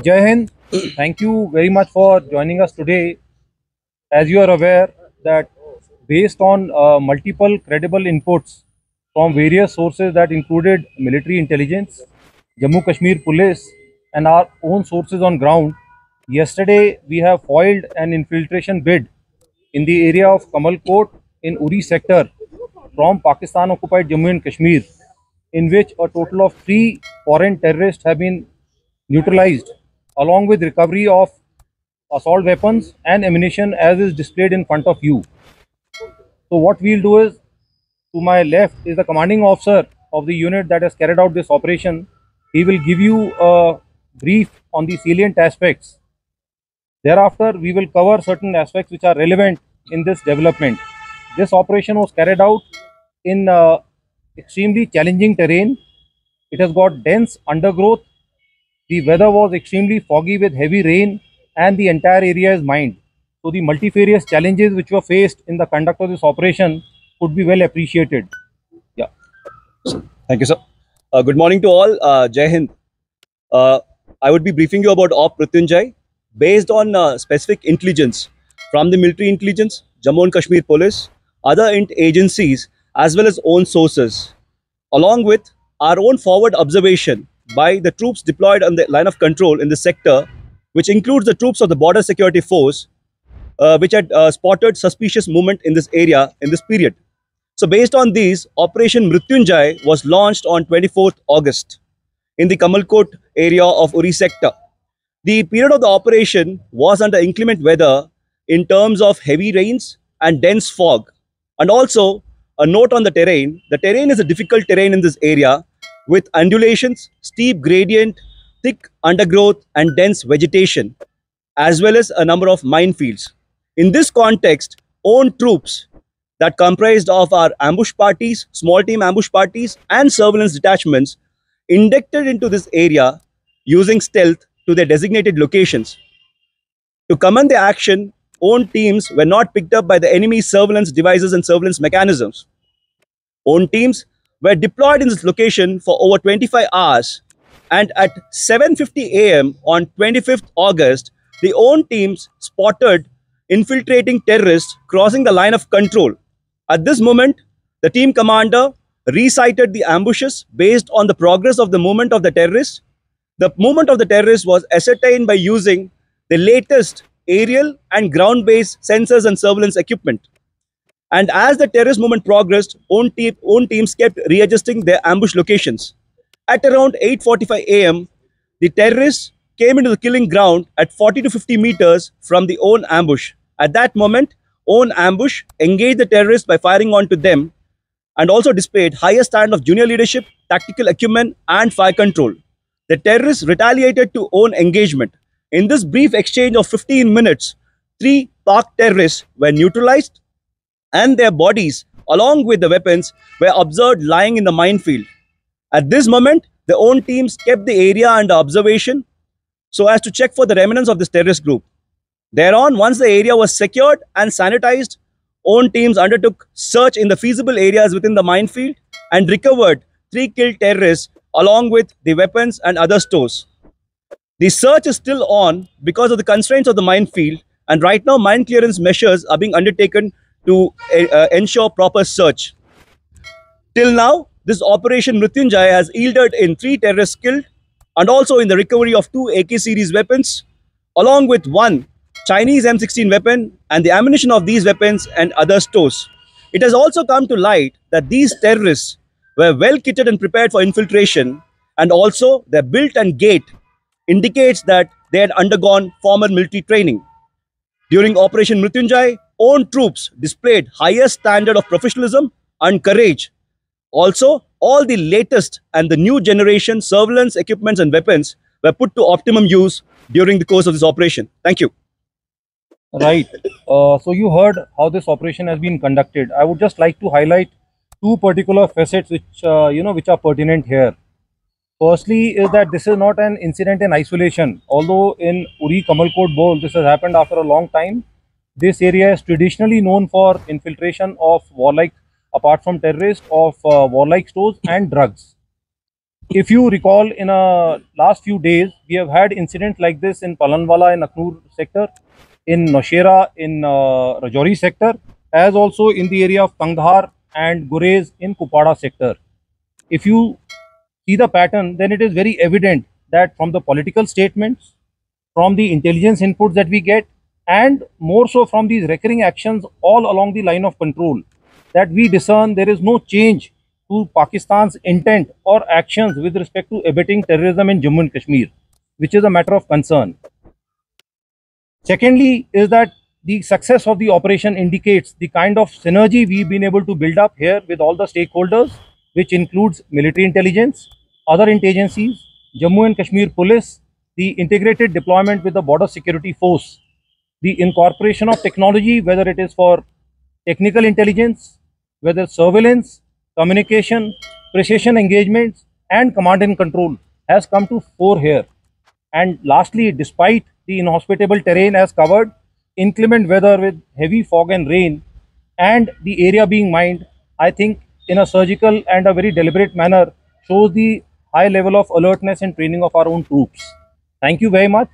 Jai Hind, thank you very much for joining us today. As you are aware that based on multiple credible inputs from various sources that included military intelligence, Jammu Kashmir police and our own sources on ground, yesterday we have foiled an infiltration bid in the area of Kamalkot in Uri sector from Pakistan occupied Jammu and Kashmir, in which a total of 3 foreign terrorists have been neutralized, along with recovery of assault weapons and ammunition as is displayed in front of you. So what we'll do is, to my left is the commanding officer of the unit that has carried out this operation. He will give you a brief on the salient aspects. Thereafter, we will cover certain aspects which are relevant in this development. This operation was carried out in extremely challenging terrain. It has got dense undergrowth. The weather was extremely foggy with heavy rain and the entire area is mined. So the multifarious challenges which were faced in the conduct of this operation could be well appreciated. Yeah. Thank you, sir. Good morning to all. Jai Hind. I would be briefing you about Op Mrityunjay based on specific intelligence from the military intelligence, Jammu and Kashmir police, other agencies as well as own sources, along with our own forward observation by the troops deployed on the line of control in the sector, which includes the troops of the Border Security Force, which had spotted suspicious movement in this area in this period. So based on these, Operation Mrityunjay was launched on 24th August in the Kamalkot area of Uri sector. The period of the operation was under inclement weather in terms of heavy rains and dense fog. And also, a note on the terrain. The terrain is a difficult terrain in this area with undulations, steep gradient, thick undergrowth and dense vegetation, as well as a number of minefields. In this context, own troops that comprised of our ambush parties, small team ambush parties and surveillance detachments inducted into this area using stealth to their designated locations. To commend the action, own teams were not picked up by the enemy's surveillance devices and surveillance mechanisms. Own teams were deployed in this location for over 25 hours, and at 7:50 a.m. on 25th August, the own teams spotted infiltrating terrorists crossing the line of control. At this moment, the team commander recited the ambushes based on the progress of the movement of the terrorists. The movement of the terrorists was ascertained by using the latest aerial and ground-based sensors and surveillance equipment. And as the terrorist movement progressed, own teams kept readjusting their ambush locations. At around 8:45 a.m., the terrorists came into the killing ground at 40 to 50 meters from the own ambush. At that moment, own ambush engaged the terrorists by firing onto them and also displayed higher standard of junior leadership, tactical acumen and fire control. The terrorists retaliated to own engagement. In this brief exchange of 15 minutes, 3 parked terrorists were neutralized and their bodies, along with the weapons, were observed lying in the minefield. At this moment, the own teams kept the area under observation so as to check for the remnants of this terrorist group. Thereon, once the area was secured and sanitized, own teams undertook search in the feasible areas within the minefield and recovered 3 killed terrorists along with the weapons and other stores. The search is still on because of the constraints of the minefield, and right now mine clearance measures are being undertaken to ensure proper search. Till now, this Operation Mrityunjay has yielded in 3 terrorists killed and also in the recovery of 2 AK series weapons, along with 1 Chinese M16 weapon and the ammunition of these weapons and other stores. It has also come to light that these terrorists were well kitted and prepared for infiltration, and also their build and gait indicates that they had undergone formal military training. During Operation Mrityunjay, own troops displayed higher standard of professionalism and courage. Also, all the latest and the new generation surveillance equipments and weapons were put to optimum use during the course of this operation. Thank you. Right. So you heard how this operation has been conducted. I would just like to highlight 2 particular facets which which are pertinent here. Firstly is that this is not an incident in isolation. Although in Uri Kamalkot Bowl this has happened after a long time, this area is traditionally known for infiltration of warlike, apart from terrorists, of warlike stores and drugs. If you recall, in last few days, we have had incidents like this in Palanwala in Aknoor sector, in Noshera in Rajouri sector, as also in the area of Kandahar and Gurez in Kupada sector. If you see the pattern, then it is very evident that from the political statements, from the intelligence inputs that we get, and more so from these recurring actions all along the line of control, that we discern there is no change to Pakistan's intent or actions with respect to abetting terrorism in Jammu and Kashmir, which is a matter of concern. Secondly, is that the success of the operation indicates the kind of synergy we've been able to build up here with all the stakeholders, which includes military intelligence, other agencies, Jammu and Kashmir Police, the integrated deployment with the Border Security Force, the incorporation of technology, whether it is for technical intelligence, whether surveillance, communication, precision engagements, and command and control, has come to fore here. And lastly, despite the inhospitable terrain as covered, inclement weather with heavy fog and rain, and the area being mined, I think in a surgical and a very deliberate manner shows the high level of alertness and training of our own troops. Thank you very much.